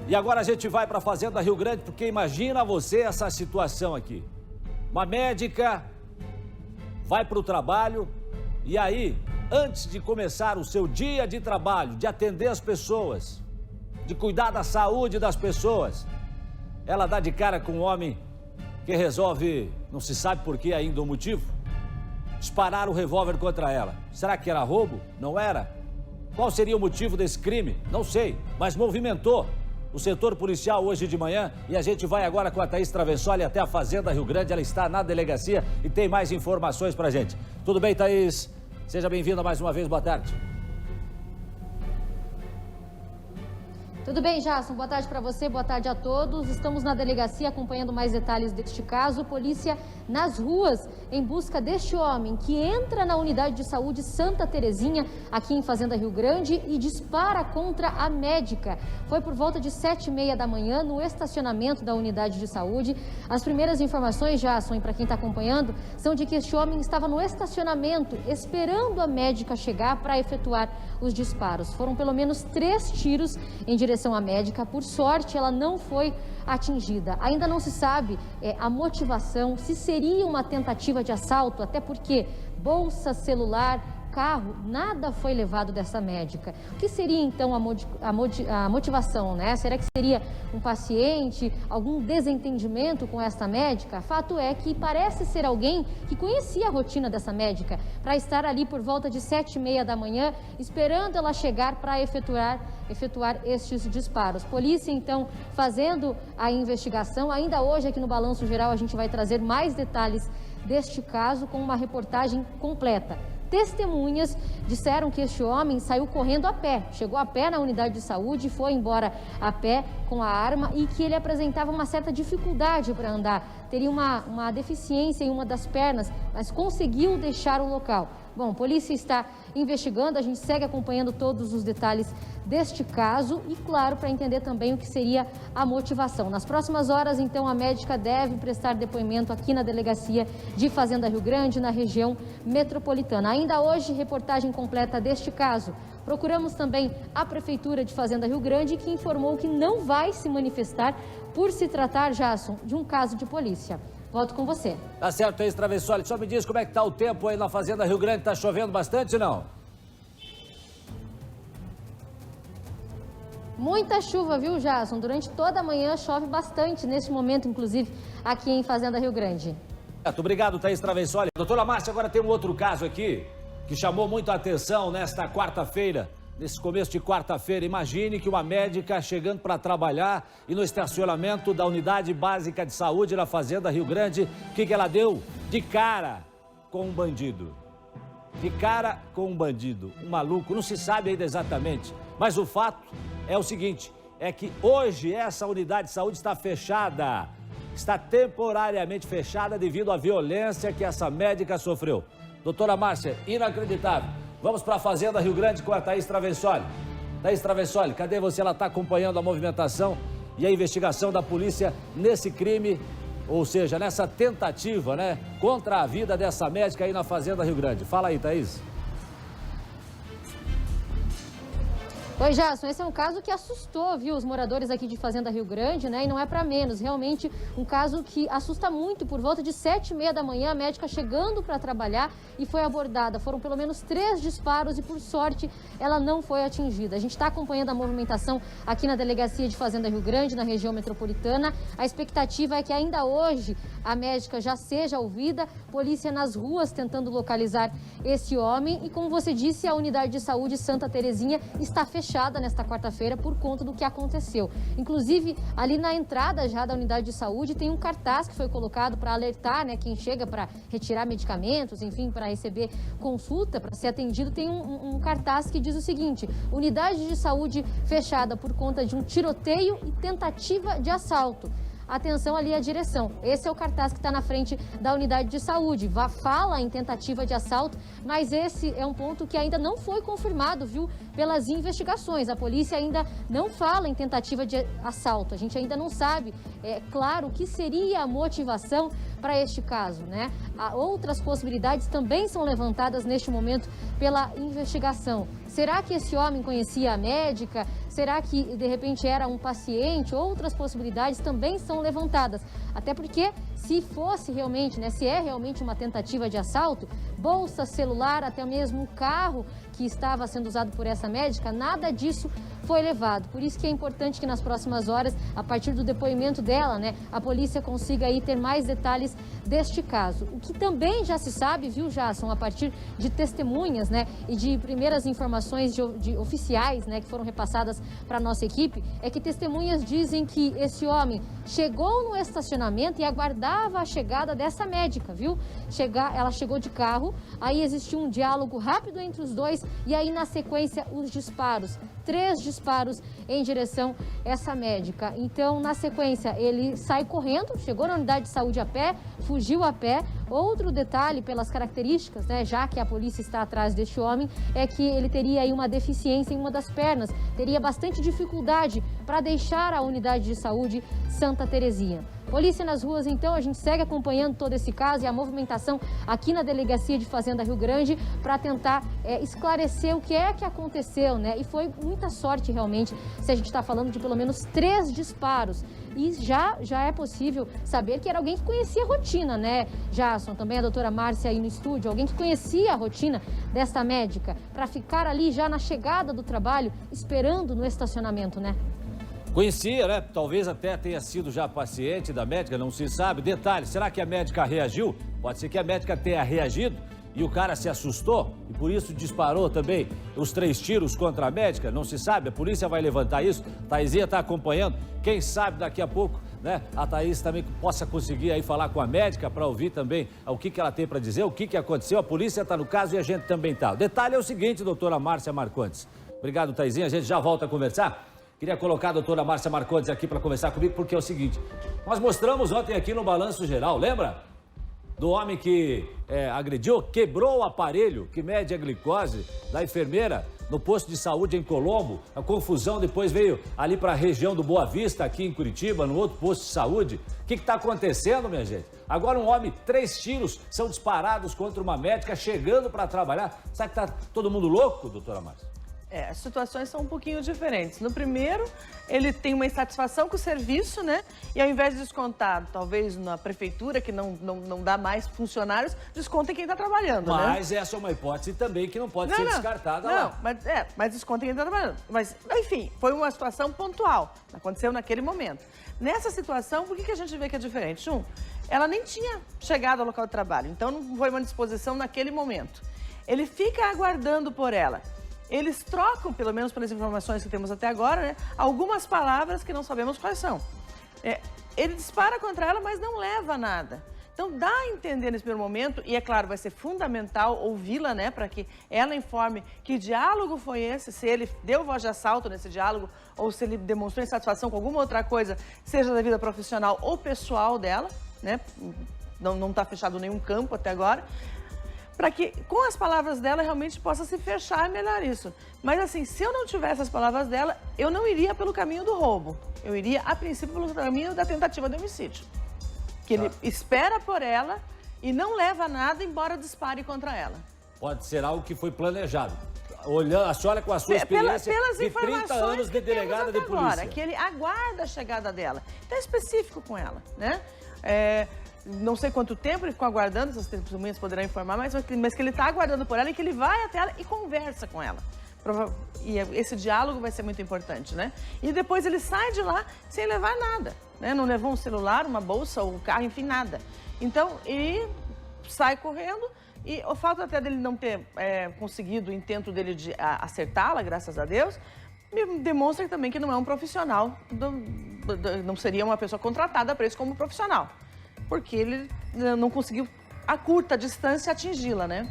E agora a gente vai para a Fazenda Rio Grande, porque imagina você essa situação aqui. Uma médica vai para o trabalho e aí, antes de começar o seu dia de trabalho, de atender as pessoas, de cuidar da saúde das pessoas, ela dá de cara com um homem que resolve, não se sabe por que ainda o motivo, disparar o revólver contra ela. Será que era roubo? Não era? Qual seria o motivo desse crime? Não sei, mas movimentou o setor policial hoje de manhã e a gente vai agora com a Thaís Travessoli até a Fazenda Rio Grande. Ela está na delegacia e tem mais informações pra gente. Tudo bem, Thaís? Seja bem-vinda mais uma vez, boa tarde. Tudo bem, Jason? Boa tarde para você, boa tarde a todos. Estamos na delegacia acompanhando mais detalhes deste caso. Polícia nas ruas em busca deste homem que entra na unidade de saúde Santa Terezinha, aqui em Fazenda Rio Grande, e dispara contra a médica. Foi por volta de 7h30 da manhã no estacionamento da unidade de saúde. As primeiras informações, Jason, e para quem está acompanhando, são de que este homem estava no estacionamento esperando a médica chegar para efetuar os disparos. Foram pelo menos 3 tiros em direção à médica. Por sorte, ela não foi atingida. Ainda não se sabe a motivação, se seria uma tentativa de assalto, até porque bolsa, celular, carro, nada foi levado dessa médica. O que seria então a motivação, né? Será que seria um paciente, algum desentendimento com essa médica? Fato é que parece ser alguém que conhecia a rotina dessa médica para estar ali por volta de 7h30 da manhã, esperando ela chegar para efetuar estes disparos. Polícia, então, fazendo a investigação. Ainda hoje, aqui no Balanço Geral, a gente vai trazer mais detalhes deste caso com uma reportagem completa. Testemunhas disseram que este homem saiu correndo a pé, chegou a pé na unidade de saúde, foi embora a pé com a arma e que ele apresentava uma certa dificuldade para andar, teria uma deficiência em uma das pernas, mas conseguiu deixar o local. Bom, a polícia está investigando, a gente segue acompanhando todos os detalhes deste caso e, claro, para entender também o que seria a motivação. Nas próximas horas, então, a médica deve prestar depoimento aqui na delegacia de Fazenda Rio Grande, na região metropolitana. Ainda hoje, reportagem completa deste caso. Procuramos também a Prefeitura de Fazenda Rio Grande, que informou que não vai se manifestar por se tratar, Jason, de um caso de polícia. Volto com você. Tá certo, Thaís Travessoli. Só me diz como é que tá o tempo aí na Fazenda Rio Grande. Tá chovendo bastante ou não? Muita chuva, viu, Jason? Durante toda a manhã chove bastante, neste momento, inclusive, aqui em Fazenda Rio Grande. Muito obrigado, Thaís Travessoli. Doutora Márcia, agora tem um outro caso aqui que chamou muito a atenção nesta quarta-feira. Nesse começo de quarta-feira, imagine que uma médica chegando para trabalhar e no estacionamento da Unidade Básica de Saúde na Fazenda Rio Grande, o que ela deu? De cara com um bandido. De cara com um bandido, um maluco, não se sabe ainda exatamente. Mas o fato é o seguinte, é que hoje essa unidade de saúde está fechada. Está temporariamente fechada devido à violência que essa médica sofreu. Doutora Márcia, inacreditável. Vamos para a Fazenda Rio Grande com a Thaís Travessoli. Thaís Travessoli, cadê você? Ela está acompanhando a movimentação e a investigação da polícia nesse crime, ou seja, nessa tentativa, né, contra a vida dessa médica aí na Fazenda Rio Grande. Fala aí, Thaís. Oi, Jason, esse é um caso que assustou, viu, os moradores aqui de Fazenda Rio Grande, né, e não é para menos, realmente um caso que assusta muito. Por volta de 7h30 da manhã, a médica chegando para trabalhar e foi abordada. Foram pelo menos 3 disparos e, por sorte, ela não foi atingida. A gente está acompanhando a movimentação aqui na delegacia de Fazenda Rio Grande, na região metropolitana. A expectativa é que ainda hoje a médica já seja ouvida, polícia nas ruas tentando localizar esse homem e, como você disse, a unidade de saúde Santa Terezinha está fechada nesta quarta-feira por conta do que aconteceu. Inclusive, ali na entrada já da unidade de saúde tem um cartaz que foi colocado para alertar, né, quem chega para retirar medicamentos, enfim, para receber consulta, para ser atendido, tem um cartaz que diz o seguinte: unidade de saúde fechada por conta de um tiroteio e tentativa de assalto. Atenção ali à direção. Esse é o cartaz que está na frente da unidade de saúde. Fala em tentativa de assalto, mas esse é um ponto que ainda não foi confirmado, viu, pelas investigações. A polícia ainda não fala em tentativa de assalto. A gente ainda não sabe, claro, o que seria a motivação para este caso, né? Outras possibilidades também são levantadas neste momento pela investigação. Será que esse homem conhecia a médica? Será que, de repente, era um paciente? Outras possibilidades também são levantadas. Até porque, se fosse realmente, né, se é realmente uma tentativa de assalto, bolsa, celular, até mesmo o carro que estava sendo usado por essa médica, nada disso foi levado. Por isso que é importante que nas próximas horas, a partir do depoimento dela, né, a polícia consiga aí ter mais detalhes deste caso. O que também já se sabe, viu, Jasson, a partir de testemunhas, né, e de primeiras informações de oficiais, né, que foram repassadas para a nossa equipe, é que testemunhas dizem que esse homem chegou no estacionamento e aguardava a chegada dessa médica, viu? Ela chegou de carro, aí existiu um diálogo rápido entre os dois e aí na sequência os disparos. 3 disparos em direção a essa médica. Então, na sequência, ele sai correndo, chegou na unidade de saúde a pé, fugiu a pé. Outro detalhe, pelas características, né, já que a polícia está atrás deste homem, é que ele teria aí uma deficiência em uma das pernas, teria bastante dificuldade para deixar a unidade de saúde Santa Terezinha. Polícia nas ruas, então, a gente segue acompanhando todo esse caso e a movimentação aqui na Delegacia de Fazenda Rio Grande para tentar esclarecer o que é que aconteceu, né? E foi muita sorte, realmente, se a gente está falando de pelo menos 3 disparos. E já é possível saber que era alguém que conhecia a rotina, né, Jasson? Também a doutora Márcia aí no estúdio, alguém que conhecia a rotina dessa médica para ficar ali já na chegada do trabalho, esperando no estacionamento, né? Conhecia, né? Talvez até tenha sido já paciente da médica, não se sabe. Detalhe, será que a médica reagiu? Pode ser que a médica tenha reagido e o cara se assustou e por isso disparou também os 3 tiros contra a médica. Não se sabe, a polícia vai levantar isso. Thaisinha está acompanhando. Quem sabe daqui a pouco, né, a Thaís também possa conseguir aí falar com a médica para ouvir também o que ela tem para dizer, o que aconteceu. A polícia está no caso e a gente também está. O detalhe é o seguinte, doutora Márcia Marcondes. Obrigado, Thaisinha. A gente já volta a conversar. Queria colocar a doutora Márcia Marcondes aqui para conversar comigo, porque é o seguinte, nós mostramos ontem aqui no Balanço Geral, lembra? Do homem que agrediu, quebrou o aparelho que mede a glicose da enfermeira no posto de saúde em Colombo. A confusão depois veio ali para a região do Boa Vista, aqui em Curitiba, no outro posto de saúde. O que está acontecendo, minha gente? Agora um homem, 3 tiros são disparados contra uma médica chegando para trabalhar. Sabe que está todo mundo louco, doutora Márcia? As situações são um pouquinho diferentes. No primeiro, ele tem uma insatisfação com o serviço, né? E ao invés de descontar, talvez na prefeitura, que não dá mais funcionários, desconta em quem está trabalhando, né? Mas essa é uma hipótese também que não pode ser descartada lá. Mas desconta em quem está trabalhando. Mas, enfim, foi uma situação pontual. Aconteceu naquele momento. Nessa situação, por que a gente vê que é diferente? Ela nem tinha chegado ao local de trabalho, então não foi uma disposição naquele momento. Ele fica aguardando por ela. Eles trocam, pelo menos pelas informações que temos até agora, né, algumas palavras que não sabemos quais são. Ele dispara contra ela, mas não leva a nada. Então, dá a entender nesse primeiro momento, e é claro, vai ser fundamental ouvi-la, né, para que ela informe que diálogo foi esse, se ele deu voz de assalto nesse diálogo, ou se ele demonstrou insatisfação com alguma outra coisa, seja da vida profissional ou pessoal dela, né, não está fechado nenhum campo até agora, para que com as palavras dela realmente possa se fechar melhor isso. Mas assim, se eu não tivesse as palavras dela, eu não iria pelo caminho do roubo. Eu iria, a princípio, pelo caminho da tentativa de homicídio. Que ele espera por ela e não leva nada, embora dispare contra ela. Pode ser algo que foi planejado. Olhando, a senhora com a sua experiência de 30 anos de delegada de polícia. Agora, que ele aguarda a chegada dela. Então é específico com ela, né? Não sei quanto tempo ele ficou aguardando, essas testemunhas poderão informar, mas que ele está aguardando por ela e que ele vai até ela e conversa com ela. E esse diálogo vai ser muito importante, né? E depois ele sai de lá sem levar nada, né? Não levou um celular, uma bolsa, um carro, enfim, nada. Então, ele sai correndo e o fato até dele não ter conseguido o intento dele de acertá-la, graças a Deus, me demonstra também que não é um profissional, não seria uma pessoa contratada para isso como profissional. Porque ele não conseguiu, a curta distância, atingi-la, né?